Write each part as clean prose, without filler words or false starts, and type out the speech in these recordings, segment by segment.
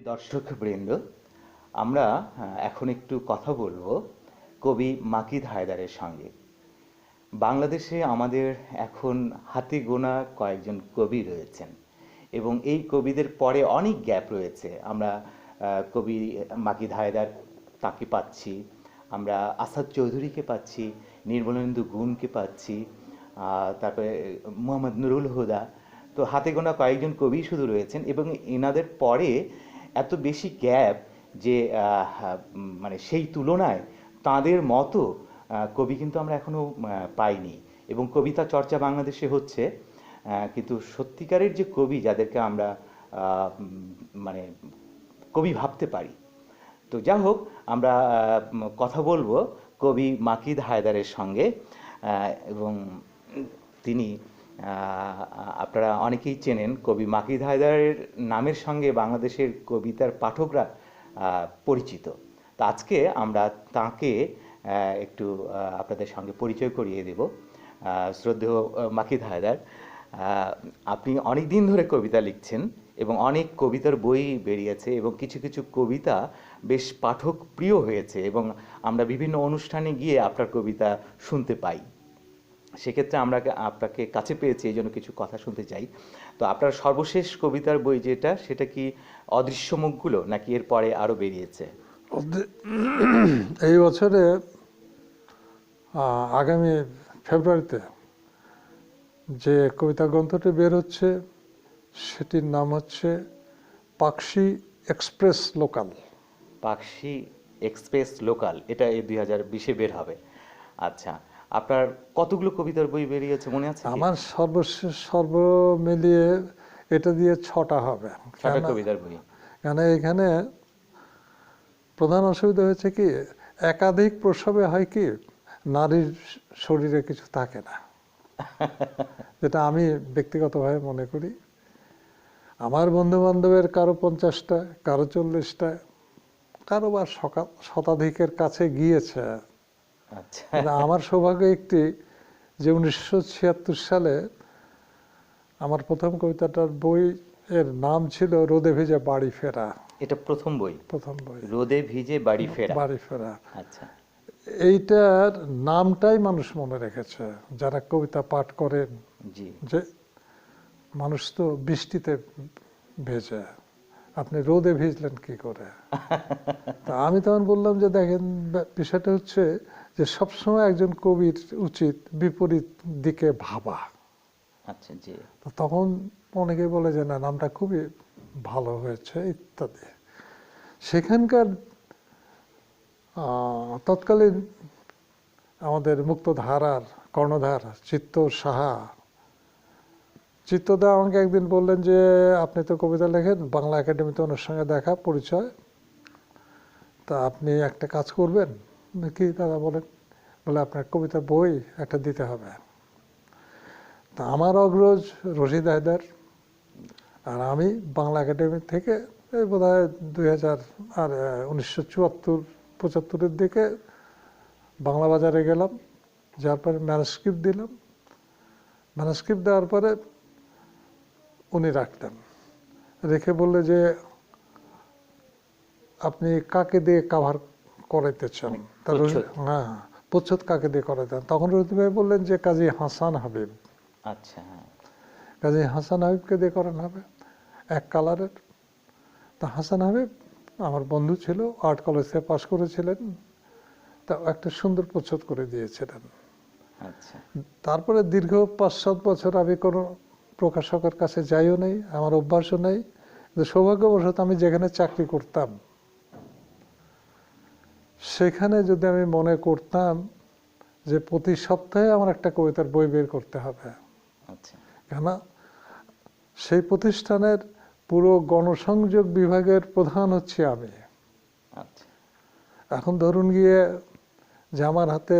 দর্শকবৃন্দ, আমরা এখন একটু কথা বলবো কবি মাকিদ হায়দারের সঙ্গে। বাংলাদেশে আমাদের এখন হাতে গোনা কয়েকজন কবি রয়েছেন এবং এই কবিদের পরে অনেক গ্যাপ রয়েছে। আমরা কবি মাকিদ হায়দার তাকে পাচ্ছি, আমরা আসাদ চৌধুরীকে পাচ্ছি, নির্মলেন্দু গুণকে পাচ্ছি, তারপরে মোহাম্মদ নুরুল হুদা। তো হাতে গোনা কয়েকজন কবি শুধু রয়েছেন এবং এনাদের পরে এত বেশি গ্যাপ যে মানে সেই তুলনায় তাদের মতো কবি কিন্তু আমরা এখনো পাইনি। এবং কবিতা চর্চা বাংলাদেশে হচ্ছে, কিন্তু সত্যিকারের যে কবি যাদেরকে আমরা মানে কবি ভাবতে পারি। তো যা হোক, আমরা কথা বলবো কবি মাকিদ হায়দারের সঙ্গে। এবং তিনি আপনারা অনেকেই চেনেন, কবি মাকিদ হায়দারের নামের সঙ্গে বাংলাদেশের কবিতার পাঠকরা পরিচিত। তো আজকে আমরা তাকে একটু আপনাদের সঙ্গে পরিচয় করিয়ে দেব। শ্রদ্ধেয় মাকিদ হায়দার, আপনি অনেক দিন ধরে কবিতা লিখছেন এবং অনেক কবিতার বই বেরিয়েছে এবং কিছু কিছু কবিতা বেশ পাঠক প্রিয় হয়েছে এবং আমরা বিভিন্ন অনুষ্ঠানে গিয়ে আপনার কবিতা শুনতে পাই। সেক্ষেত্রে আমরা আপনাকে কাছে পেয়েছি, এই জন্য কিছু কথা শুনতে চাই। তো আপনার সর্বশেষ কবিতার বই যেটা, সেটা কি অদৃশ্য মুখগুলো, নাকি এর পরে আরও বেরিয়েছে? এই বছরে আগামী ফেব্রুয়ারিতে যে কবিতা গ্রন্থটি বের হচ্ছে সেটির নাম হচ্ছে Pakshi express local. Pakshi express local, এটা এই 2020-এ বের হবে। আচ্ছা, আপনার কতগুলো কবিতার বই বেরিয়েছে মনে আছে? আমার সর্বশেষ মিলিয়ে এটা দিয়ে 6টা হবে। 6টা কবিতার বই। কেন এখানে প্রধান অসুবিধা হয়েছে কি, একাধিক প্রসবে হয় কি নারীর শরীরে কিছু থাকে না, যেটা আমি ব্যক্তিগতভাবে মনে করি। আমার বন্ধু বান্ধবের কারো 50টা, কারো 40টা, কারো বা শতাধিকের কাছে গিয়েছে। আচ্ছা, আমার সৌভাগ্য একটি যে 1976 সালে আমার প্রথম কবিতাটার বই এর নাম ছিল রোদে ভিজে বাড়ি ফেরা। এটা প্রথম বই? প্রথম বই, রোদে ভিজে বাড়ি ফেরা। বাড়ি ফেরা। আচ্ছা, এইটার নামটাই মানুষ মনে রেখেছে যারা কবিতা পাঠ করেন, জি। যে মানুষ তো বৃষ্টিতে ভেজে, আপনি রোদে ভিজলেন কি করে? তা আমি তখন বললাম যে দেখেন, বিষয়টা হচ্ছে যে সবসময় একজন কবির উচিত বিপরীত দিকে ভাবা। আচ্ছা, জি। তো তখন অনেকে বলে যে না, নামটা খুবই ভালো হয়েছে ইত্যাদি। সেখানকার তৎকালীন আমাদের মুক্তধারার কর্ণধার চিত্তদা আমাকে একদিন বললেন যে আপনি তো কবিতা লেখেন, বাংলা একাডেমিতে ওনার সঙ্গে দেখা পরিচয়, তা আপনি একটা কাজ করবেন। কি দাদা বলেন? বলে আপনার কবিতার বই একটা দিতে হবে। তা আমার অগ্রজ রশিদ হায়দার আর আমি বাংলা একাডেমি থেকে এই বোধ হয় 1974-75-এর দিকে বাংলা বাজারে গেলাম, যার পরে ম্যানুস্ক্রিপ্ট দিলাম। ম্যানুস্ক্রিপ্ট দেওয়ার পরে উনি রাখলেন, রেখে বললে যে আপনি কাকে দিয়ে কাভার করাইতে চান? হ্যাঁ, প্রচ্ছদ কাকে দিয়ে করাইতেন? তখন রশিদ ভাই বললেন যে কাজী হাসান হাবিব। আচ্ছা, হ্যাঁ। কাজী হাসান হাবিবকে দিয়ে করানো হবে, এক কালারের। তা হাসান হাবিব আমার বন্ধু ছিল, আর্ট কলেজ থেকে পাশ করেছিলেন, তা একটা সুন্দর প্রচ্ছদ করে দিয়েছিলেন। আচ্ছা, তারপরে দীর্ঘ 5-7 বছর আমি কোনো প্রকাশকের কাছে যাইও নেই, আমার অভ্যাসও নেই। কিন্তু সৌভাগ্যবশত আমি যেখানে চাকরি করতাম সেখানে যদি আমি মনে করতাম যে প্রতি সপ্তাহে আমার একটা কবিতার বই বের করতে হবে, আচ্ছা, কেন সেই প্রতিষ্ঠানের পুরো গণসংযোগ বিভাগের প্রধান হচ্ছে আমি। আচ্ছা, এখন ধরুন গিয়ে যে আমার হাতে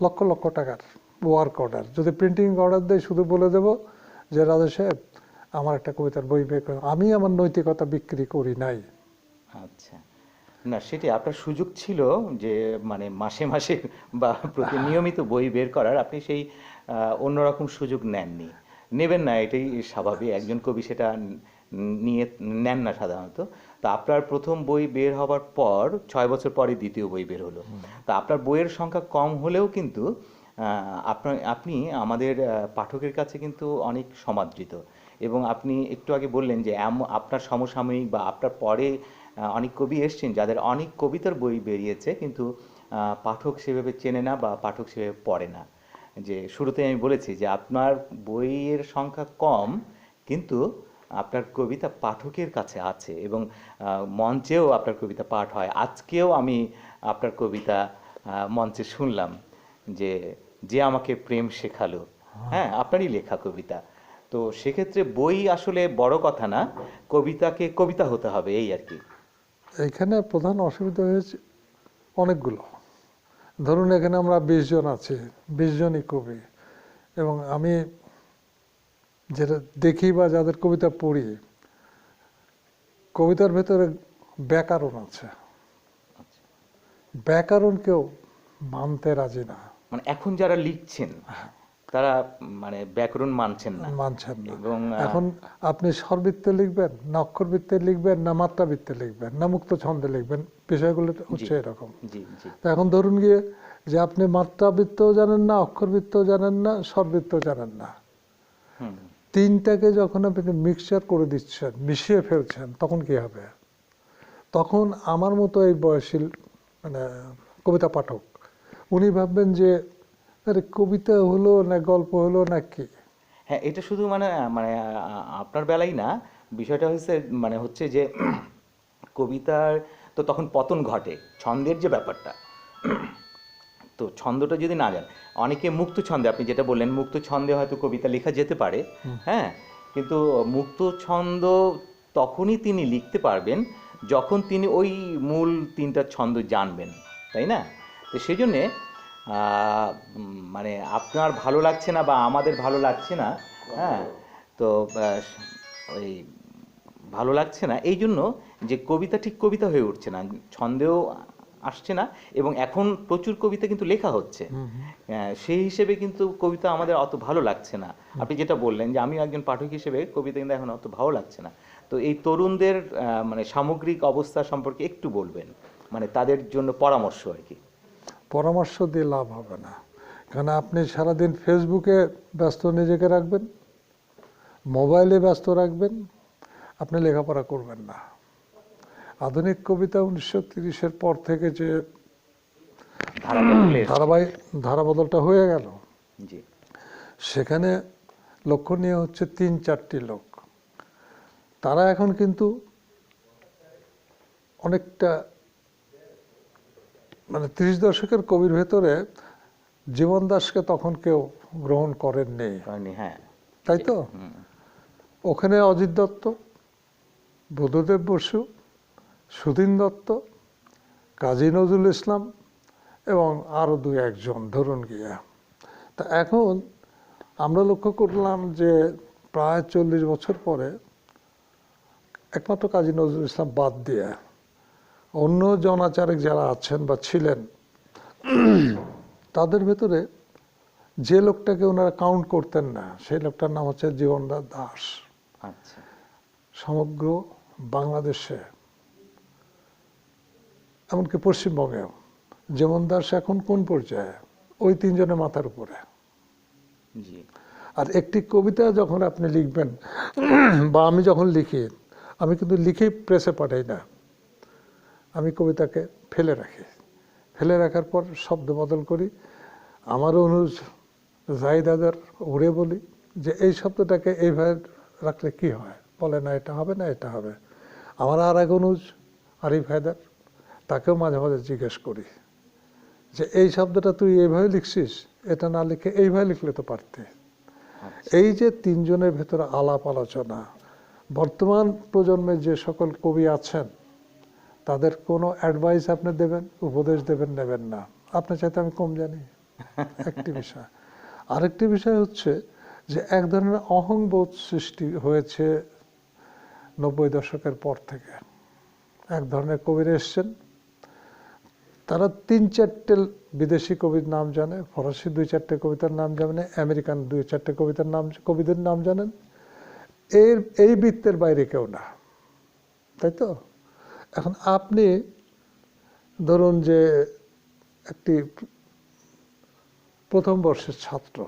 লক্ষ লক্ষ টাকার ওয়ার্ক অর্ডার, যদি প্রিন্টিং অর্ডার দেয় শুধু বলে দেব যে রাজা সাহেব আমার একটা কবিতার বই বের করে, আমি আমার নৈতিকতা বিক্রি করি নাই। আচ্ছা। না, সেটি আপনার সুযোগ ছিল যে মানে মাসে মাসে বা নিয়মিত বই বের করার, আপনি সেই অন্যরকম সুযোগ নেননি, নেবেন না, এটাই স্বাভাবিক। একজন কবি সেটা নিয়ে নেন না সাধারণত। তো আপনার প্রথম বই বের হবার পর 6 বছর পরে দ্বিতীয় বই বের হলো। তা আপনার বইয়ের সংখ্যা কম হলেও কিন্তু আপনি আমাদের পাঠকের কাছে কিন্তু অনেক সমাদৃত। এবং আপনি একটু আগে বললেন যে আপনার সমসাময়িক বা আপনার পরে অনেক কবি এসছেন যাদের অনেক কবিতার বই বেরিয়েছে, কিন্তু পাঠক সেভাবে চেনে না বা পাঠক সেভাবে পড়ে না। যে শুরুতে আমি বলেছি যে আপনার বইয়ের সংখ্যা কম, কিন্তু আপনার কবিতা পাঠকের কাছে আছে এবং মঞ্চেও আপনার কবিতা পাঠ হয়। আজকেও আমি আপনার কবিতা মঞ্চে শুনলাম, যে যে আমাকে প্রেম শেখালো, হ্যাঁ, আপনারই লেখা কবিতা। তো সেক্ষেত্রে বই আসলে বড় কথা না, কবিতাকে কবিতা হতে হবে, এই আর কি। এইখানে প্রধান অসুবিধা হয়েছে অনেকগুলো। ধরুন এখানে আমরা 20 জন আছি, 20 জনই কবি, এবং আমি যেটা দেখি বা যাদের কবিতা পড়ি, কবিতার ভেতরে ব্যাকরণ আছে, ব্যাকরণ কেউ মানতে রাজি না, মানে এখন যারা লিখছেন তারা মানে ব্যাকরণ মানছেন না। মানছেন না। এবং এখন আপনি স্বরবৃত্তে লিখবেন না অক্ষরবৃত্তে লিখবেন না মাত্রাবৃত্তে লিখবেন না মুক্ত ছন্দে লিখবেন, বিষয়গুলো হচ্ছে এরকম। জি জি তো এখন ধরুন গিয়ে যে আপনি মাত্রাবৃত্তও জানেন না, অক্ষরবৃত্তও জানেন না, স্বরবৃত্তও জানেন না, হুম তিনটাকে যখন আপনি মিক্সচার করে দিচ্ছেন, মিশিয়ে ফেলছেন, তখন কি হবে? তখন আমার মতো এই বয়সী মানে কবিতা পাঠক, উনি ভাববেন যে আরে কবিতা হলো না গল্প হলো না কি। হ্যাঁ, এটা শুধু মানে মানে আপনার বেলাই না, বিষয়টা হচ্ছে মানে হচ্ছে যে কবিতার তো তখন পতন ঘটে, ছন্দের যে ব্যাপারটা, তো ছন্দটা যদি না জান, অনেকে মুক্ত ছন্দে, আপনি যেটা বললেন মুক্ত ছন্দে হয়তো কবিতা লেখা যেতে পারে, হ্যাঁ, কিন্তু মুক্ত ছন্দ তখনই তিনি লিখতে পারবেন যখন তিনি ওই মূল তিনটা ছন্দ জানবেন, তাই না? তো সেই জন্যে মানে আপনার ভালো লাগছে না বা আমাদের ভালো লাগছে না, হ্যাঁ, তো ওই ভালো লাগছে না এই জন্য যে কবিতা ঠিক কবিতা হয়ে উঠছে না, ছন্দেও আসছে না, এবং এখন প্রচুর কবিতা কিন্তু লেখা হচ্ছে, সেই হিসেবে কিন্তু কবিতা আমাদের অত ভালো লাগছে না। আপনি যেটা বললেন যে আমি একজন পাঠক হিসেবে কবিতা কিন্তু এখন অত ভালো লাগছে না। তো এই তরুণদের মানে সামগ্রিক অবস্থা সম্পর্কে একটু বলবেন, মানে তাদের জন্য পরামর্শ আর কি। পরামর্শ দিয়ে লাভ হবে না, কারণ আপনি সারাদিন ফেসবুকে ব্যস্ত নিজেকে রাখবেন, মোবাইলে ব্যস্ত রাখবেন, আপনি লেখাপড়া করবেন না। আধুনিক কবিতা 1930-এর পর থেকে যে ধারাবদলটা হয়ে গেল, জি সেখানে লক্ষণীয় হচ্ছে 3-4টি লোক, তারা এখন কিন্তু অনেকটা মানে 30 দশকের কবির ভেতরে জীবন দাসকে তখন কেউ গ্রহণ করেননি, হ্যাঁ, তাই তো? ওখানে অজিত দত্ত, বুদ্ধদেব বসু, সুধীন দত্ত, কাজী নজরুল ইসলাম এবং আরও 2-1 জন ধরুন গিয়া। তা এখন আমরা লক্ষ্য করলাম যে প্রায় 40 বছর পরে একমাত্র কাজী নজরুল ইসলাম বাদ দিয়ে অন্য জনাচারিক যারা আছেন বা ছিলেন, তাদের ভেতরে যে লোকটাকে ওনারা কাউন্ট করতেন না, সেই লোকটার নাম হচ্ছে জীবনদাস দাস। আচ্ছা, সমগ্র বাংলাদেশে এমনকি পশ্চিমবঙ্গেও জীবন দাস এখন কোন পর্যায়ে? ওই 3 জনের মাথার উপরে। জি আর একটি কবিতা যখন আপনি লিখবেন বা আমি যখন লিখি, আমি কিন্তু লিখেই প্রেসে পাঠাই না, আমি কবিতাকে ফেলে রাখি, ফেলে রাখার পর শব্দ বদল করি। আমার অনুজ জাহিদ হায়দার উড়ে বলি যে এই শব্দটাকে এইভাবে রাখলে কি হয়, বলে না এটা হবে না, এটা হবে। আমার আর এক অনুজ আরিফ হায়দার, তাকেও মাঝে মাঝে জিজ্ঞেস করি যে এই শব্দটা তুই এইভাবে লিখছিস, এটা না লিখে এইভাবে লিখলে তো পারতে। এই যে 3 জনের ভেতরে আলাপ আলোচনা, বর্তমান প্রজন্মে যে সকল কবি আছেন তাদের কোনো অ্যাডভাইস আপনি দেবেন, উপদেশ দেবেন, নেবেন না। আপনার চাইতে আমি কম জানি, একটি বিষয়। আরেকটি বিষয় হচ্ছে যে এক ধরনের অহংবোধ সৃষ্টি হয়েছে 90 দশকের পর থেকে। এক ধরনের কবিরা এসছেন, তারা 3-4টে বিদেশি কবির নাম জানে, ফরাসি 2-4টে কবিতার নাম জানে, আমেরিকান 2-4টে কবিতার নাম, কবিদের নাম জানেন, এই বৃত্তের বাইরে কেউ না, তাই তো? এখন আপনি ধরুন যে একটি প্রথম বর্ষের ছাত্র,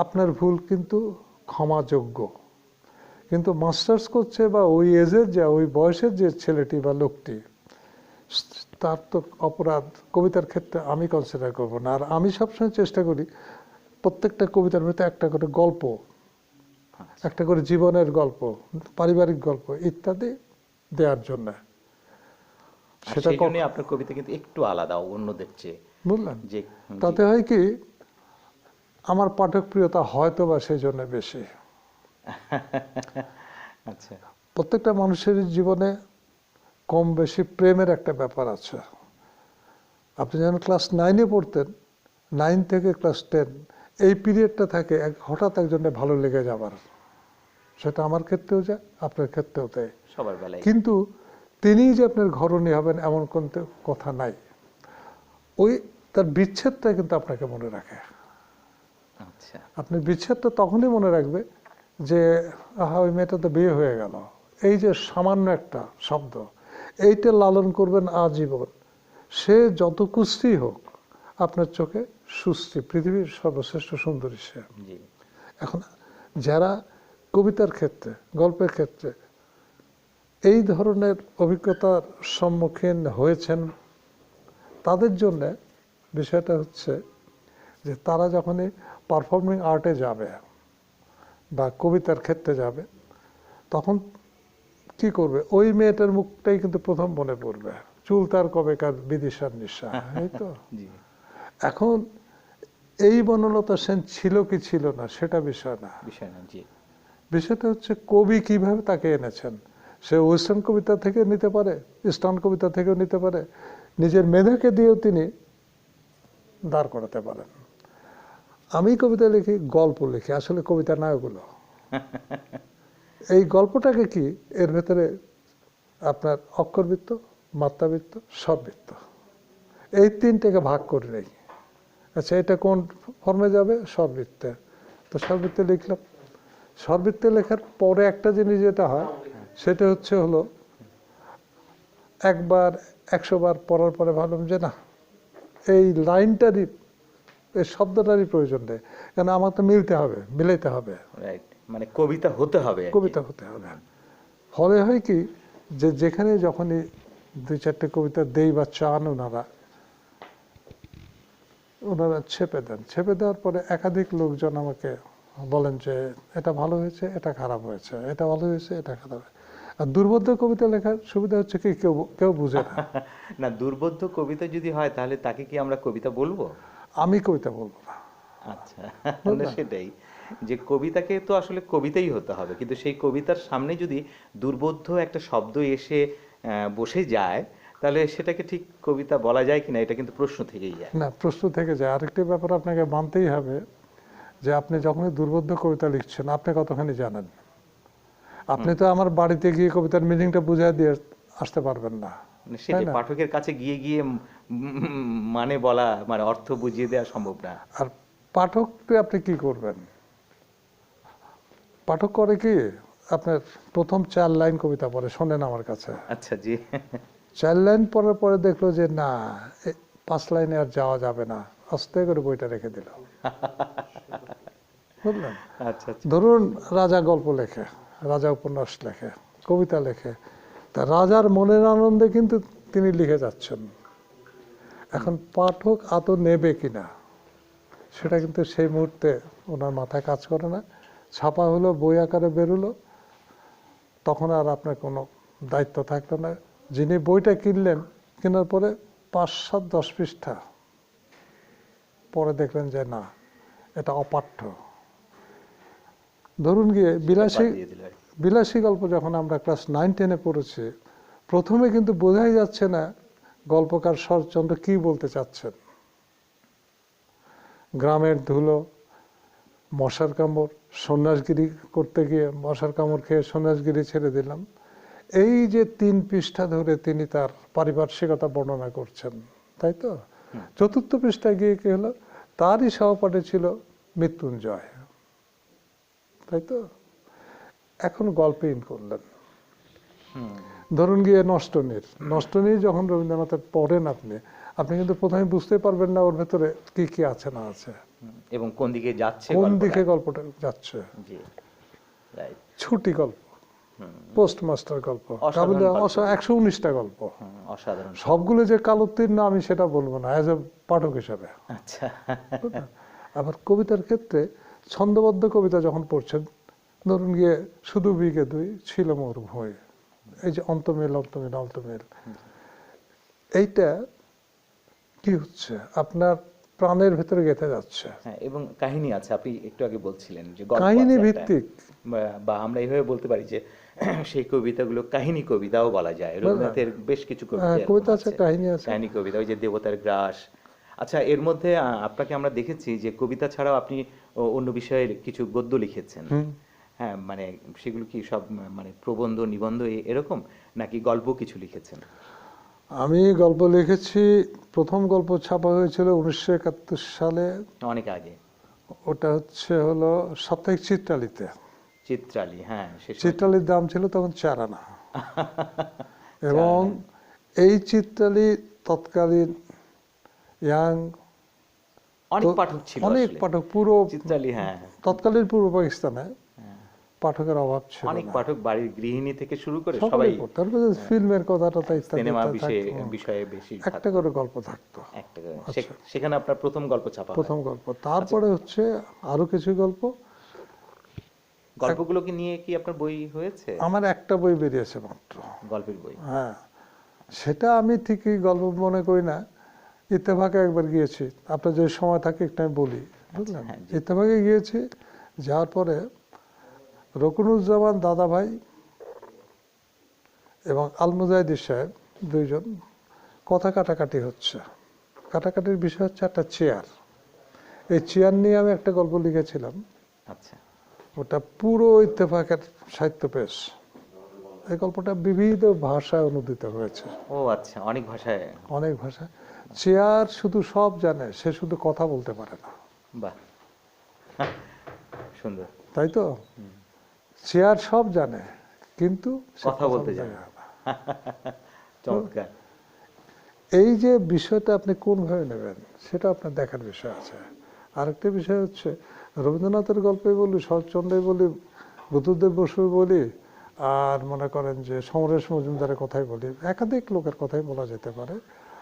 আপনার ভুল কিন্তু ক্ষমাযোগ্য, কিন্তু মাস্টার্স করছে বা ওই এজের যে ওই বয়সের যে ছেলেটি বা লোকটি, তার তো অপরাধ কবিতার ক্ষেত্রে আমি কনসিডার করব না। আর আমি সবসময় চেষ্টা করি প্রত্যেকটা কবিতার ভিতরে একটা করে গল্প, একটা করে জীবনের গল্প, পারিবারিক গল্প ইত্যাদি দেওয়ার জন্য। সেটা সেই জন্যই আপনার কবিতা কিন্তু একটু আলাদা অন্যদের চেয়ে। বুঝলেন? যে তাতে হয় কি, আমার পাঠক প্রিয়তা হয়তো বা সেই জন্য বেশি। আচ্ছা, প্রত্যেকটা মানুষের জীবনে কম বেশি প্রেমের একটা ব্যাপার আছে। আপনি যখন ক্লাস 9-এ পড়তেন, 9 থেকে ক্লাস 10 এই পিরিয়ডটা থাকে হঠাৎ একজনের ভালো লেগে যাবার। সেটা আমার ক্ষেত্রেও যায়, আপনার ক্ষেত্রেও তাই। সবার বেলায়। কিন্তু তিনিই যে আপনার ঘরণী হবেন এমন কোন কথা নাই। ওই তার বিচ্ছেদটা কিন্তু আপনাকে মনে রাখে। আচ্ছা, আপনি বিচ্ছেদটা তখনই মনে রাখবে যে আহা ওই মেয়েটা তো বিয়ে হয়ে গেল, এই যে সামান্য একটা শব্দ, এইটা লালন করবেন আজীবন। সে যত কুস্তি হোক আপনার চোখে সুস্থি, পৃথিবীর সর্বশ্রেষ্ঠ সুন্দরী সে। জি, এখন যারা কবিতার ক্ষেত্রে, গল্পের ক্ষেত্রে এই ধরনের অভিজ্ঞতার সম্মুখীন হয়েছেন, তাদের জন্য বিষয়টা হচ্ছে যে তারা যখনই পারফর্মিং আর্টে যাবে বা কবিতার ক্ষেত্রে যাবে, তখন কি করবে, ওই মেয়েটার মুখটাই কিন্তু প্রথম মনে পড়বে, চুল তার কবেকার বিদিশার নিশা, এই তো। জি, এখন এই বনলতা সেন ছিল কি ছিল না সেটা বিষয় না, বিষয় না। জি, বিষয়টা হচ্ছে কবি কিভাবে তাকে এনেছেন। সে ওয়েস্টার্ন কবিতা থেকে নিতে পারে, ইস্টার্ন কবিতা থেকেও নিতে পারে, নিজের মেধাকে দিয়েও তিনি দাঁড় করাতে পারেন। আমি কবিতা লিখি, গল্প লিখি, আসলে কবিতা না ওগুলো। এই গল্পটাকে কি এর ভেতরে আপনার অক্ষরবৃত্ত, মাত্রাবৃত্ত, স্বরবৃত্ত, এই তিনটাকে ভাগ করে নেই। আচ্ছা এটা কোন ফর্মে যাবে, স্বরবৃত্তে, তো স্বরবৃত্তে লিখলাম। স্বরবৃত্তে লেখার পরে একটা জিনিস যেটা হয় সেটা হলো একবার 100 বার পড়ার পরে ভাবলাম যে না, এই লাইনটারই, এই শব্দটারই প্রয়োজন নেই, কারণ আমার তো মিলাইতে হবে, রাইট, মানে কবিতা হতে হবে আর কি। কবিতা হতে হবে। ফলে হয় কি, যে যেখানে যখনই 2-4টে কবিতা দেই বা চান ওনারা ছেপে দেন, ছেপে দেওয়ার পরে একাধিক লোকজন আমাকে বলেন যে এটা ভালো হয়েছে, এটা খারাপ হয়েছে, এটা ভালো হয়েছে, এটা খারাপ হয়েছে। আর দুর্বোধ্য কবিতা লেখার সুবিধা হচ্ছে কি, কেউ কেউ বুঝে না। না, দুর্বোধ্য কবিতা যদি হয় তাহলে তাকে কি আমরা কবিতা বলবো? আমি কবিতা বলবো না, আচ্ছা, না সেটাই, যে কবিতাকে তো আসলে কবিতাই হতে হবে, কিন্তু সেই কবিতার সামনে যদি দুর্বোধ্য একটা শব্দ এসে বসে যায়, তাহলে সেটাকে ঠিক কবিতা বলা যায় কিনা, এটা কিন্তু প্রশ্ন থেকেই যায়। না প্রশ্ন থেকে যায়। আরেকটি ব্যাপার আপনাকে মানতেই হবে, যে আপনি যখনই দুর্বোধ্য কবিতা লিখছেন আপনি কতখানি জানেন। আপনি তো আমার বাড়িতে গিয়ে কবিতার মিনিংটা বুঝিয়ে দিয়ে আসতে পারবেন না, মানে তাই সেটাই, না? পাঠকের কাছে গিয়ে গিয়ে মানে বলা, মানে অর্থ বুঝিয়ে দেওয়া সম্ভব না। আর পাঠককে আপনি কি করবেন, পাঠক করে কি, আপনার প্রথম 4 লাইন কবিতা পড়ে, শোনেন আমার কাছে, আচ্ছা, জি, 4 লাইন পড়ার পরে দেখলো যে না 5 লাইনে আর যাওয়া যাবে না, আস্তে করে বইটা রেখে দিল। বুঝলেন? আচ্ছা, আচ্ছা, ধরুন রাজা গল্প লেখে, রাজা উপন্যাস লেখে, কবিতা লেখে, তা রাজার মনের আনন্দে কিন্তু তিনি লিখে যাচ্ছেন। এখন পাঠক আদৌ নেবে কিনা সেটা কিন্তু সেই মুহূর্তে ওনার মাথায় কাজ করে না। ছাপা হলো, বই আকারে বেরোলো, তখন আর আপনার কোনো দায়িত্ব থাকলো না। যিনি বইটা কিনলেন, কেনার পরে 5-7-10 পৃষ্ঠা পরে দেখলেন যে না, এটা অপাঠ্য। ধরুন গিয়ে বাদ দিয়ে দিল আর কি। বিলাসী গল্প যখন আমরা ক্লাস 9-10-এ পড়েছি, প্রথমে কিন্তু বোঝাই যাচ্ছে না গল্পকার শরৎচন্দ্র কি বলতে চাচ্ছেন। গ্রামের ধুলো, মশার কামড়, সন্ন্যাসগিরি করতে গিয়ে মশার কামড় খেয়ে সন্ন্যাসগিরি ছেড়ে দিলাম, এই যে 3 পৃষ্ঠা ধরে তিনি তার পারিপার্শ্বিকতা বর্ণনা করছেন, তাই তো? 4র্থ পৃষ্ঠায় গিয়ে কি হলো, তারই সহপাঠী ছিল মৃত্যুঞ্জয়, তাই তো? এখন গল্পে ইন করলেন। হুম, ধরুন গিয়ে নষ্টনীর, নষ্টনীর যখন রবীন্দ্রনাথের পড়েন আপনি আপনি কিন্তু প্রথমে বুঝতে পারবেন না ওর ভেতরে কি কি আছে না আছে, এবং কোন দিকে যাচ্ছে কোন গল্পটা। দিকে গল্পটা যাচ্ছে। জি, রাইট। ছুটি গল্প, পোস্টমাস্টার গল্প, অসাধারণ গল্প। 119টা গল্প। অসাধারণ। সবগুলো যে কালোত্তীর্ণ আমি সেটা বলবো না অ্যাজ এ পাঠক হিসাবে। আচ্ছা। আবার কবিতার ক্ষেত্রে ছন্দবদ্ধ কবিতা যখন পড়ছেন, ধরুন গিয়ে শুধু বিঘে দুই ছিল মোর ভয়, এই যে অন্তমেল অন্তমেল অন্তমেল, এইটা কি হচ্ছে আপনার প্রাণের ভেতরে গেঁথে যাচ্ছে। হ্যাঁ, এবং কাহিনী আছে, আপনি একটু আগে বলছিলেন যে গল্প কাহিনী আছে একটা। ভিত্তিক, বা আমরা এইভাবে বলতে পারি যে সেই কবিতাগুলো কাহিনী কবিতাও বলা যায়। রবীন্দ্রনাথের বেশ কিছু কবিতা এরকম কবিতা আছে, কাহিনী আছে। কাহিনী কবিতা, ওই যে দেবতার গ্রাস। আচ্ছা, এর মধ্যে আপনাকে আমরা দেখেছি যে কবিতা ছাড়াও আপনি অন্য বিষয়ের কিছু গদ্য লিখেছেন। হ্যাঁ, মানে সেগুলো কি সব মানে প্রবন্ধ নিবন্ধ এরকম, নাকি গল্প কিছু লিখেছেন? আমি গল্প লিখেছি, প্রথম গল্প ছাপা হয়েছিল 1971 সালে, অনেক আগে। ওটা হলো সাপ্তাহিক চিত্রালীতে। চিত্রালী, হ্যাঁ। সে সময় চিত্রালীর দাম ছিল তখন 4 আনা। এবং এই চিত্রালী তৎকালীন ইয়াং অনেক পাঠক ছিল, অনেক আসলে পাঠক, পুরো চিত্রালী, হ্যাঁ। তৎকালীন পূর্ব পাকিস্তানে পাঠকের অভাব ছিল অনেক না, পাঠক, বাড়ির গৃহিণী থেকে শুরু করে সবাই সবাই পড়তো। তারপরে ফিল্মের কথাটা ইত্যাদি সিনেমা থাকতো। বিষয়ে বেশি একটা করে গল্প থাকতো, একটা করে। সেখানে আপনার প্রথম গল্প ছাপা হয়। প্রথম গল্প। তারপরে হচ্ছে আরো কিছু গল্প। গল্পগুলোকে নিয়ে কি আপনার বই হয়েছে? আমার একটা বই বেরিয়েছে মাত্র, গল্পের বই। হ্যাঁ। সেটা আমি ঠিকই গল্প মনে করি না। ইত্তেফাকে একবার গিয়েছি, আপনার যে সময় থাকে একটু আমি বলি, বুঝলেন। হ্যাঁ, জি। ইত্তেফাকে গিয়েছি, যাওয়ার পরে রকুনুজ্জামান দাদা ভাই এবং আল মুজাহিদি সাহেব দুইজন কথা কাটাকাটি হচ্ছে। কাটাকাটির বিষয় হচ্ছে একটা চেয়ার। এই চেয়ার নিয়ে আমি একটা গল্প লিখেছিলাম, আচ্ছা। ওটা পুরো ইত্তেফাকের সাহিত্য পেশ। এই গল্পটা বিবিধ ভাষায় অনুদিত হয়েছে, ও আচ্ছা, অনেক ভাষায়। অনেক ভাষায়। চেয়ার শুধু সব জানে, সে শুধু কথা বলতে পারে না। বাহ, সুন্দর। তাই তো, চেয়ার সব জানে কিন্তু সে কথা বলতে জানে না। চমৎকার। এই যে বিষয়টা আপনি কোনভাবে নেবেন সেটা আপনার দেখার বিষয় আছে। আরেকটা বিষয় হচ্ছে, রবীন্দ্রনাথের গল্পে বলি, শরৎচন্দ্রে বলি, বুদ্ধদেব বসু বলি, আর মনে করেন যে সমরেশ মজুমদারের কথাই বলি, একাধিক লোকের কথাই বলা যেতে পারে।